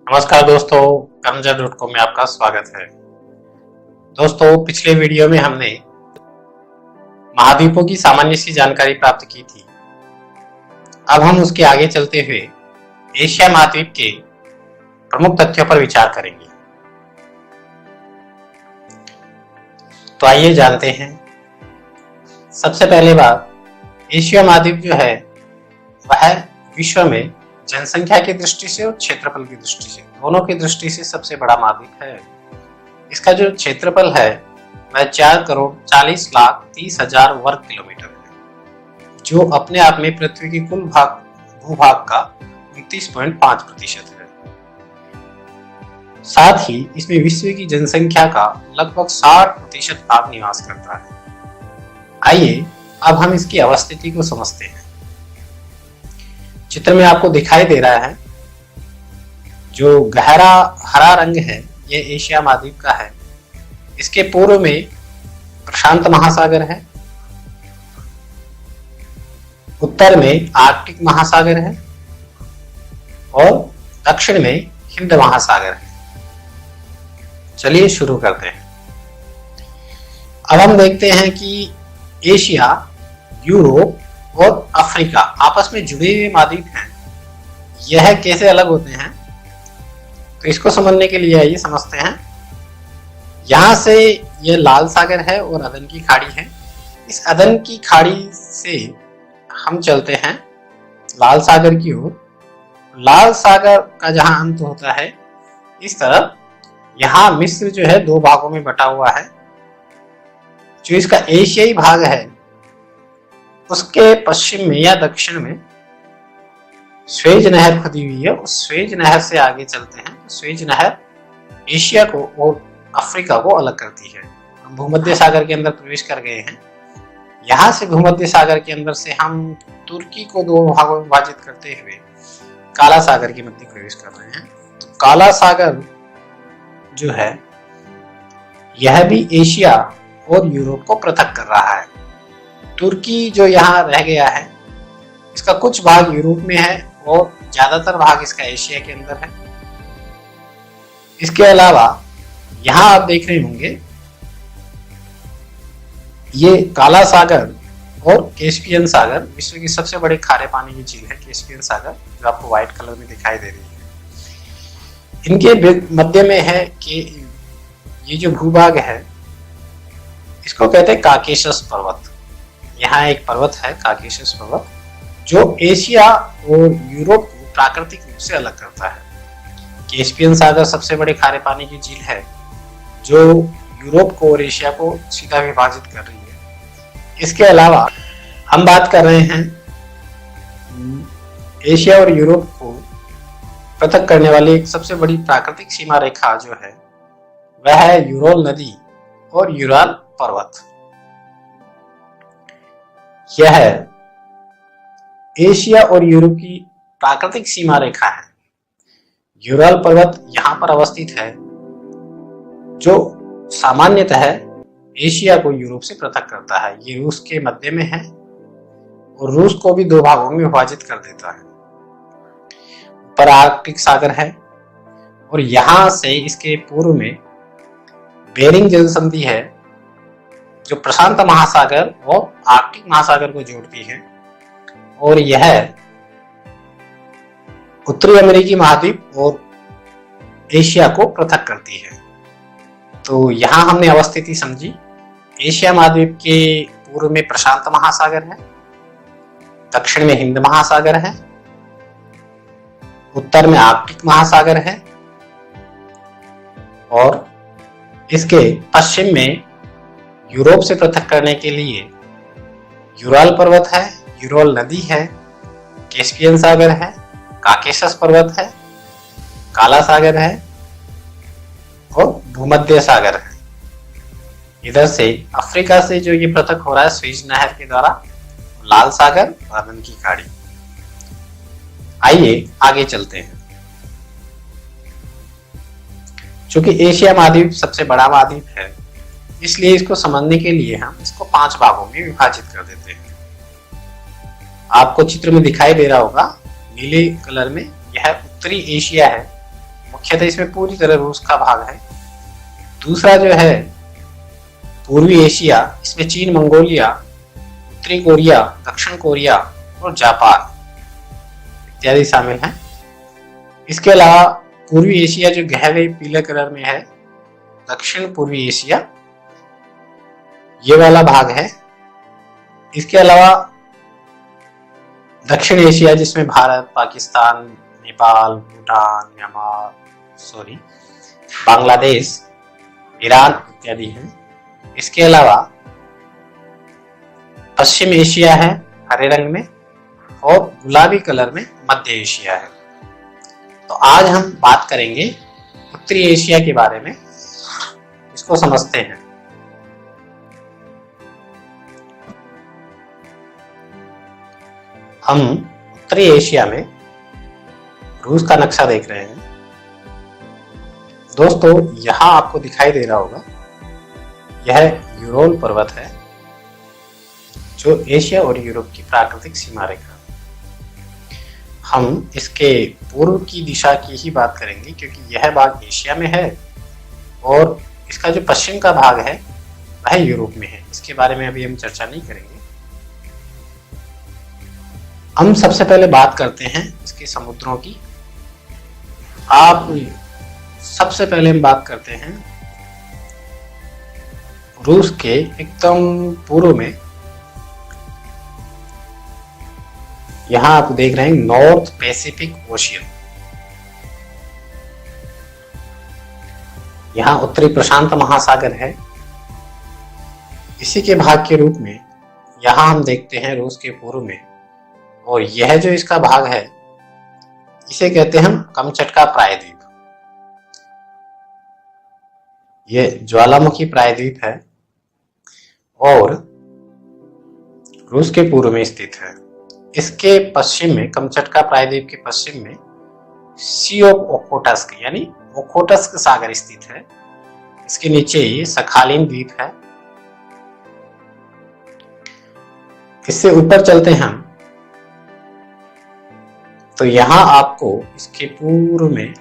नमस्कार दोस्तों, कर्मजा.com में आपका स्वागत है। दोस्तों, पिछले वीडियो में हमने महाद्वीपों की सामान्य सी जानकारी प्राप्त की थी। अब हम उसके आगे चलते हुए एशिया महाद्वीप के प्रमुख तथ्यों पर विचार करेंगे। तो आइए जानते हैं। सबसे पहले बात, एशिया महाद्वीप जो है वह विश्व में जनसंख्या की दृष्टि से और क्षेत्रफल की दृष्टि से, दोनों की दृष्टि से सबसे बड़ा महाद्वीप है। इसका जो क्षेत्रफल है वह 4,40,30,000 वर्ग किलोमीटर है, जो अपने आप में पृथ्वी की कुल भूभाग का 29.5% है। साथ ही इसमें विश्व की जनसंख्या का लगभग 60% भाग निवास करता है। आइए अब हम इसकी अवस्थिति को समझते हैं। चित्र में आपको दिखाई दे रहा है जो गहरा हरा रंग है, ये एशिया महाद्वीप का है। इसके पूर्व में प्रशांत महासागर है, उत्तर में आर्कटिक महासागर है और दक्षिण में हिंद महासागर है। चलिए शुरू करते हैं। अब हम देखते हैं कि एशिया, यूरोप और अफ्रीका आपस में जुड़े हुए महाद्वीप हैं। यह कैसे अलग होते हैं, तो इसको समझने के लिए आइए समझते हैं। यहां से यह लाल सागर है और अदन की खाड़ी है। इस अदन की खाड़ी से हम चलते हैं लाल सागर की ओर। लाल सागर का जहां अंत होता है, इस तरफ यहाँ मिस्र जो है दो भागों में बटा हुआ है। जो इसका एशियाई भाग है उसके पश्चिम में या दक्षिण में स्वेज नहर खुदी हुई है। उस स्वेज नहर से आगे चलते हैं। स्वेज नहर एशिया को और अफ्रीका को अलग करती है। हम भूमध्य सागर के अंदर प्रवेश कर गए हैं। यहाँ से भूमध्य सागर के अंदर से हम तुर्की को दो भागों में विभाजित करते हुए काला सागर के मध्य प्रवेश कर रहे हैं। तो काला सागर जो है यह भी एशिया और यूरोप को पृथक कर रहा है। तुर्की जो यहाँ रह गया है, इसका कुछ भाग यूरोप में है और ज्यादातर भाग इसका एशिया के अंदर है। इसके अलावा यहाँ आप देख रहे होंगे ये काला सागर और कैस्पियन सागर, विश्व की सबसे बड़ी खारे पानी की झील है कैस्पियन सागर, जो आपको व्हाइट कलर में दिखाई दे रही है। इनके मध्य में है कि ये जो भूभाग है इसको कहते हैं काकेशस पर्वत। यहाँ एक पर्वत है काकेशस पर्वत, जो एशिया और यूरोप को प्राकृतिक रूप से अलग करता है। कैस्पियन सागर सबसे बड़े खारे पानी की झील है जो यूरोप को और एशिया को सीधा विभाजित कर रही है। इसके अलावा हम बात कर रहे हैं एशिया और यूरोप को पृथक करने वाली एक सबसे बड़ी प्राकृतिक सीमा रेखा जो है वह है यूरोल नदी और यूराल पर्वत। यह एशिया और यूरोप की प्राकृतिक सीमा रेखा है। यूराल पर्वत यहाँ पर अवस्थित है, जो सामान्यतः एशिया को यूरोप से पृथक करता है। ये रूस के मध्य में है और रूस को भी दो भागों में विभाजित कर देता है। ऊपर आर्कटिक सागर है और यहां से इसके पूर्व में बेरिंग जल संधि है, जो प्रशांत महासागर और आर्कटिक महासागर को जोड़ती है और यह उत्तरी अमेरिकी महाद्वीप और एशिया को पृथक करती है। तो यहां हमने अवस्थिति समझी। एशिया महाद्वीप के पूर्व में प्रशांत महासागर है, दक्षिण में हिंद महासागर है, उत्तर में आर्कटिक महासागर है और इसके पश्चिम में यूरोप से पृथक करने के लिए यूराल पर्वत है, यूरोल नदी है, कैस्पियन सागर है, काकेशस पर्वत है, काला सागर है और भूमध्य सागर है। इधर से अफ्रीका से जो ये पृथक हो रहा है स्वेज नहर के द्वारा, लाल सागर और अदन की खाड़ी। आइए आगे चलते हैं। चूंकि एशिया महाद्वीप सबसे बड़ा महाद्वीप है, इसलिए इसको समझने के लिए हम इसको 5 भागों में विभाजित कर देते हैं। आपको चित्र में दिखाई दे रहा होगा नीले कलर में, यह उत्तरी एशिया है, मुख्यतः इसमें पूरी तरह रूस का भाग है। दूसरा जो है पूर्वी एशिया, इसमें चीन, मंगोलिया, उत्तरी कोरिया, दक्षिण कोरिया और जापान इत्यादि शामिल हैं। इसके अलावा पूर्वी एशिया जो गहरे पीले कलर में है, दक्षिण पूर्वी एशिया ये वाला भाग है। इसके अलावा दक्षिण एशिया जिसमें भारत, पाकिस्तान, नेपाल, भूटान, म्यांमार, बांग्लादेश, ईरान इत्यादि हैं। इसके अलावा पश्चिम एशिया है हरे रंग में और गुलाबी कलर में मध्य एशिया है। तो आज हम बात करेंगे उत्तरी एशिया के बारे में, इसको समझते हैं। हम उत्तरी एशिया में रूस का नक्शा देख रहे हैं। दोस्तों यहां आपको दिखाई दे रहा होगा, यह यूरोल पर्वत है जो एशिया और यूरोप की प्राकृतिक सीमा रेखा। हम इसके पूर्व की दिशा की ही बात करेंगे क्योंकि यह भाग एशिया में है और इसका जो पश्चिम का भाग है वह यूरोप में है। इसके बारे में अभी हम चर्चा नहीं करेंगे। हम सबसे पहले बात करते हैं इसके समुद्रों की। सबसे पहले हम बात करते हैं रूस के एकदम पूर्व में। यहां आप देख रहे हैं नॉर्थ पैसिफिक ओशियन। यहां उत्तरी प्रशांत महासागर है। इसी के भाग के रूप में यहां हम देखते हैं रूस के पूर्व में, और यह जो इसका भाग है इसे कहते हैं हम कमचटका प्रायद्वीप। यह ज्वालामुखी प्रायद्वीप है और रूस के पूर्व में स्थित है। इसके पश्चिम में, कमचटका प्रायद्वीप के पश्चिम में सी ऑफ ओखोटस्क यानी ओखोटस्क सागर स्थित है। इसके नीचे ये सखालिन द्वीप है। इससे ऊपर चलते हैं हम तो यहां आपको इसके पूर्व में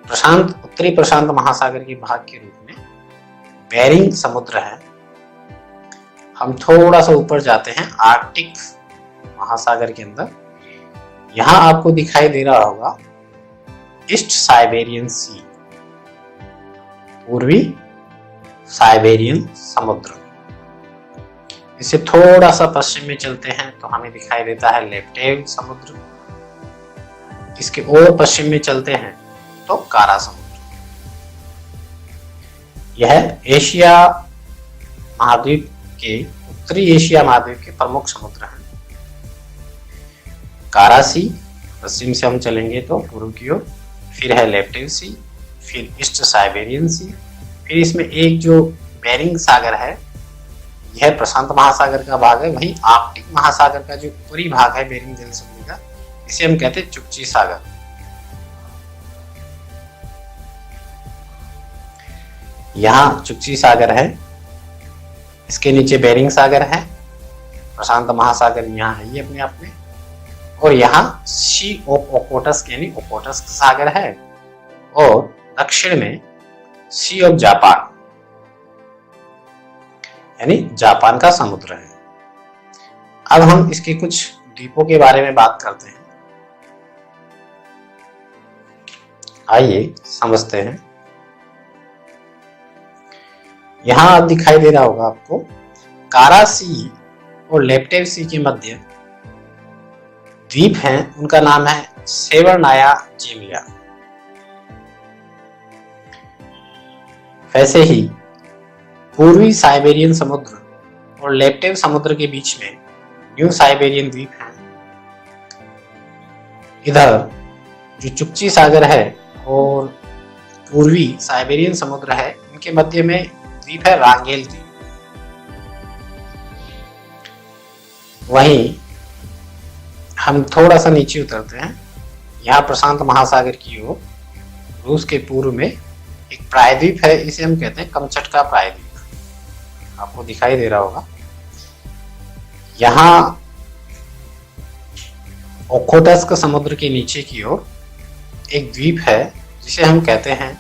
उत्तरी प्रशांत महासागर के भाग के रूप में बेरिंग समुद्र है। हम थोड़ा सा ऊपर जाते हैं आर्कटिक महासागर के अंदर। यहां आपको दिखाई दे रहा होगा ईस्ट साइबेरियन सी, पूर्वी साइबेरियन समुद्र। इससे थोड़ा सा पश्चिम में चलते हैं तो हमें दिखाई देता है लेप्टेव समुद्र। इसके और पश्चिम में चलते हैं तो कारा समुद्र। यह एशिया महाद्वीप के, उत्तरी एशिया महाद्वीप के प्रमुख समुद्र हैं। कारा सी, पश्चिम से हम चलेंगे तो पूर्व की ओर, फिर है लेप्टेव सी, फिर ईस्ट साइबेरियन सी, फिर इसमें एक जो बेरिंग सागर है यह प्रशांत महासागर का भाग है। वहीं आर्कटिक महासागर का जो ऊपरी भाग है बेरिंग जल समुद्र का, इसे हम कहते हैं चुक्ची सागर। यहाँ चुक्ची सागर है, इसके नीचे बेरिंग सागर है, प्रशांत महासागर यहाँ है ये अपने आप में, और यहाँ सी ऑफ ओखोटस्क यानी ओखोटस्क सागर है, और दक्षिण में सी ऑफ जापान यानी जापान का समुद्र है। अब हम इसके कुछ द्वीपों के बारे में बात करते हैं। आइए समझते हैं। यहां आप दिखाई दे रहा होगा आपको कारा सी और लेप्टेव सी के मध्य द्वीप हैं, उनका नाम है सेवर्नाया जेमिया। वैसे ही पूर्वी साइबेरियन समुद्र और लेप्टेव समुद्र के बीच में न्यू साइबेरियन द्वीप है। इधर जो चुक्ची सागर है और पूर्वी साइबेरियन समुद्र है, इनके मध्य में द्वीप है रांगेल द्वीप। वहीं हम थोड़ा सा नीचे उतरते हैं। यहाँ प्रशांत महासागर की ओर रूस के पूर्व में एक प्रायद्वीप है, इसे हम कहते हैं कमचटका प्रायद्वीप। आपको दिखाई दे रहा होगा। यहाँ ओखोटस्क समुद्र के नीचे की ओर एक द्वीप है जिसे हम कहते हैं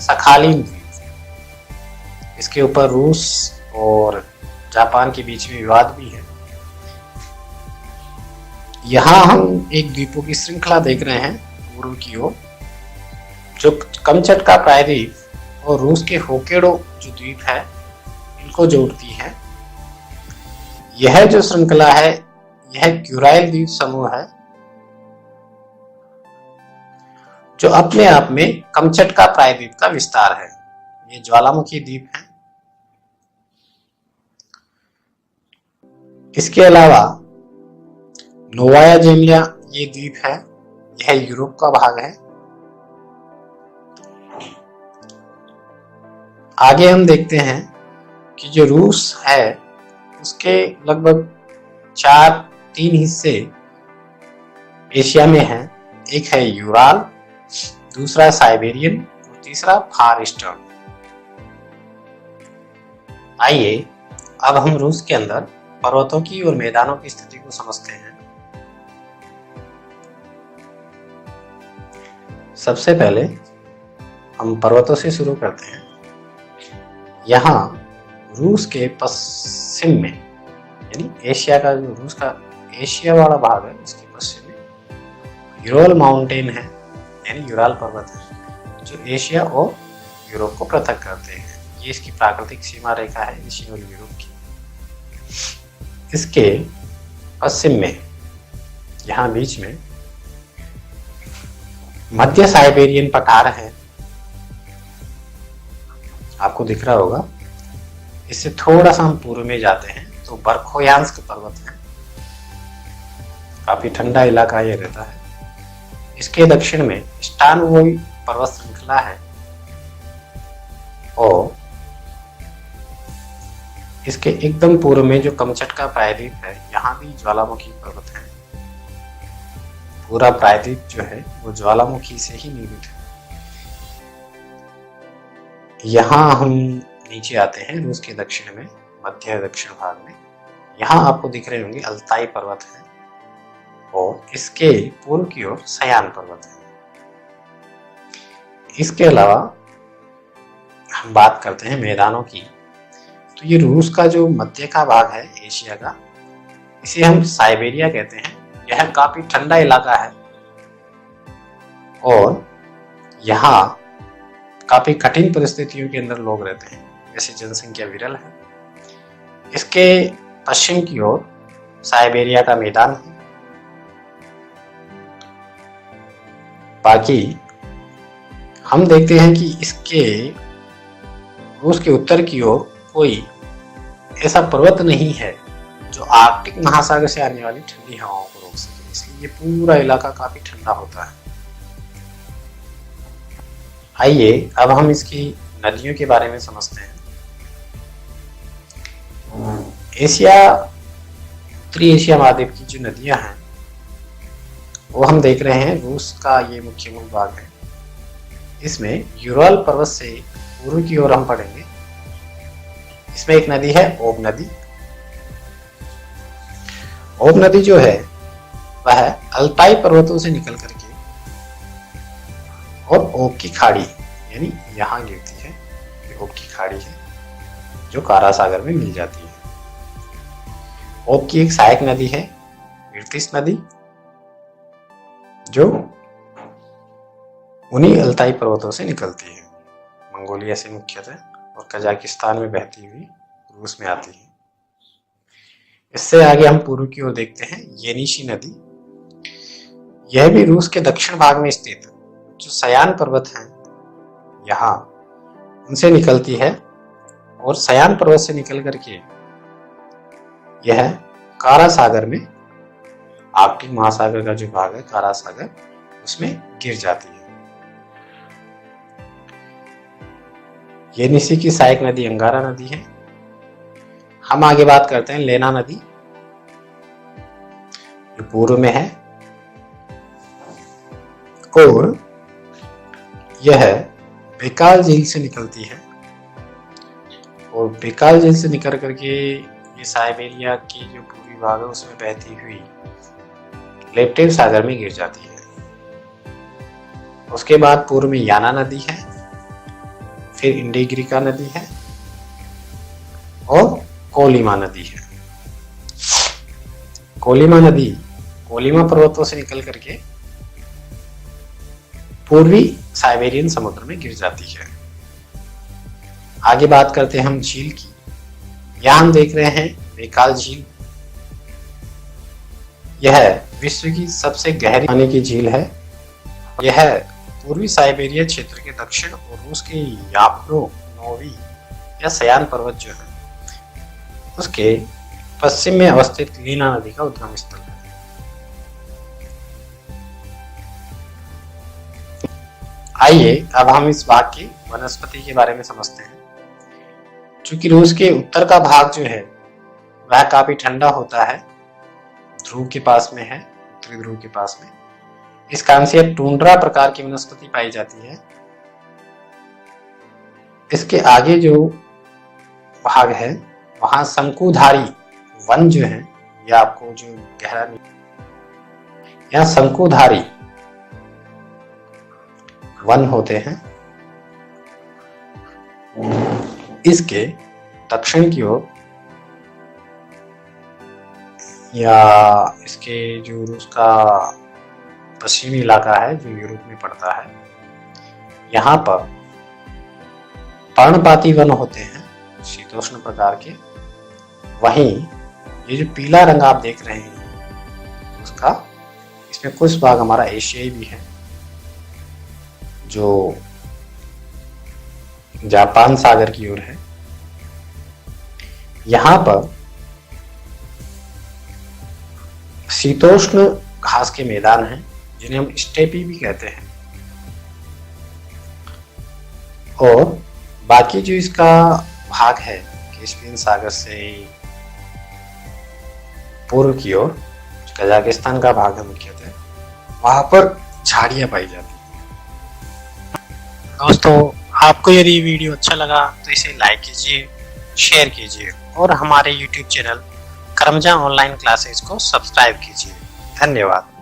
सखालीन द्वीप। इसके ऊपर रूस और जापान के बीच में विवाद भी है। यहाँ हम एक द्वीपों की श्रृंखला देख रहे हैं पूर्व की ओर, जो कमचटका प्रायद्वीप और रूस के होकेडो जो द्वीप है इनको जोड़ती है। यह जो श्रृंखला है यह क्यूराइल द्वीप समूह है, जो अपने आप में कमचटका प्रायद्वीप का विस्तार है। ये ज्वालामुखी द्वीप है। इसके अलावा नोवाया जेमिया ये द्वीप है, यह यूरोप का भाग है। आगे हम देखते हैं कि जो रूस है उसके लगभग 3 हिस्से एशिया में हैं। एक है यूराल, दूसरा साइबेरियन और तीसरा फार ईस्टर्न। आइए अब हम रूस के अंदर पर्वतों की और मैदानों की स्थिति को समझते हैं। सबसे पहले हम पर्वतों से शुरू करते हैं। यहाँ रूस के पश्चिम में, यानी एशिया का जो रूस का एशिया वाला भाग है उसके पश्चिम में यूरल माउंटेन है, यानी यूराल पर्वत है, जो एशिया और यूरोप को पृथक करते हैं। ये इसकी प्राकृतिक सीमा रेखा है एशिया और यूरोप की। इसके पश्चिम में यहाँ बीच में मध्य साइबेरियन पठार है, आपको दिख रहा होगा। इससे थोड़ा सा हम पूर्व में जाते हैं तो बर्खोयांस्क पर्वत है, काफी ठंडा इलाका ये रहता है। इसके दक्षिण में स्टानवोई पर्वत श्रृंखला है और इसके एकदम पूर्व में जो कमचटका प्रायद्वीप है, यहाँ भी ज्वालामुखी पर्वत है। पूरा प्रायद्वीप जो है वो ज्वालामुखी से ही निर्मित है। यहाँ हम नीचे आते हैं रूस के दक्षिण में, मध्य दक्षिण भाग में। यहाँ आपको दिख रहे होंगे अल्ताई पर्वत है और इसके पूर्व की ओर सयान पर्वत है। इसके अलावा हम बात करते हैं मैदानों की, तो ये रूस का जो मध्य का भाग है एशिया का, इसे हम साइबेरिया कहते हैं। यह काफी ठंडा इलाका है और यहाँ काफी कठिन परिस्थितियों के अंदर लोग रहते हैं, जैसे जनसंख्या विरल है। इसके पश्चिम की ओर साइबेरिया का मैदान है। बाकी हम देखते हैं कि इसके रूस के उत्तर की ओर कोई ऐसा पर्वत नहीं है जो आर्कटिक महासागर से आने वाली ठंडी हवाओं को रोक सके, इसलिए ये पूरा इलाका काफी ठंडा होता है। आइए अब हम इसकी नदियों के बारे में समझते हैं। एशिया, उत्तरी एशिया महाद्वीप की जो नदियां हैं वो हम देख रहे हैं। रूस का ये मुख्य भूभाग है। इसमें यूरल पर्वत से पूर्व की ओर हम पढ़ेंगे। इसमें एक नदी है ओब नदी। ओब नदी जो है वह अल्ताई पर्वतों से निकल करके और ओब की खाड़ी, यानी यहाँ गिरती है। ये ओब की खाड़ी है जो कारा सागर में मिल जाती है। ओब की एक सहायक नदी है इर्तिश नदी, जो उन्हीं अल्ताई पर्वतों से निकलती है, मंगोलिया से मुख्यतः, और कजाकिस्तान में बहती हुई रूस में आती है। इससे आगे हम पूर्व की ओर देखते हैं येनिशी नदी। यह भी रूस के दक्षिण भाग में स्थित जो सयान पर्वत हैं यहाँ उनसे निकलती है और सयान पर्वत से निकल करके यह कारा सागर में, आर्कटिक महासागर का जो भाग है कारा सागर, उसमें गिर जाती है। येनिशी की सहायक नदी अंगारा नदी है। हम आगे बात करते हैं लेना नदी, जो पूर्व में है और यह बेकाल झील से निकलती है और बेकाल झील से निकल करके ये साइबेरिया की जो पूर्वी भाग है उसमें बहती हुई लेप्टिव सागर में गिर जाती है उसके बाद पूर्व में याना नदी है, फिर इंडिग्रिका नदी है और कोलिमा नदी है। कोलिमा नदी कोलिमा पर्वतों से निकल करके पूर्वी साइबेरियन समुद्र में गिर जाती है। आगे बात करते हैं हम झील की। यहां हम देख रहे हैं बैकाल झील। यह विश्व की सबसे गहरी पानी की झील है। यह पूर्वी साइबेरिया क्षेत्र के दक्षिण और रूस के याप्रो नोवी या सयान पर्वत जो है उसके पश्चिम में अवस्थित लीना नदी का उद्गम स्थल है। आइए अब हम इस भाग की वनस्पति के बारे में समझते हैं। चूंकि रूस के उत्तर का भाग जो है वह काफी ठंडा होता है, ध्रुव के पास में है, उत्तरी ध्रुव के पास में, इस कारण से टुंड्रा प्रकार की वनस्पति पाई जाती है। इसके आगे जो भाग है वहां शंकुधारी वन जो है, या आपको जो गहरा यहाँ शंकुधारी वन होते हैं। इसके दक्षिण की ओर या इसके जो रूस का पश्चिमी इलाका है जो यूरोप में पड़ता है, यहाँ पर पर्णपाती वन होते हैं शीतोष्ण प्रकार के। वहीं ये जो पीला रंग आप देख रहे हैं उसका, इसमें कुछ भाग हमारा एशियाई भी है जो जापान सागर की ओर है। यहाँ पर शीतोष्ण घास के मैदान हैं जिन्हें हम स्टेपी भी कहते हैं। और बाकी जो इसका भाग है कैस्पियन सागर से पूर्व की ओर, कजाकिस्तान का भाग है मुख्यतः, वहां पर झाड़ियां पाई जाती हैं। दोस्तों, आपको यदि वीडियो अच्छा लगा तो इसे लाइक कीजिए, शेयर कीजिए और हमारे YouTube चैनल करमजा ऑनलाइन क्लासेस को सब्सक्राइब कीजिए। धन्यवाद।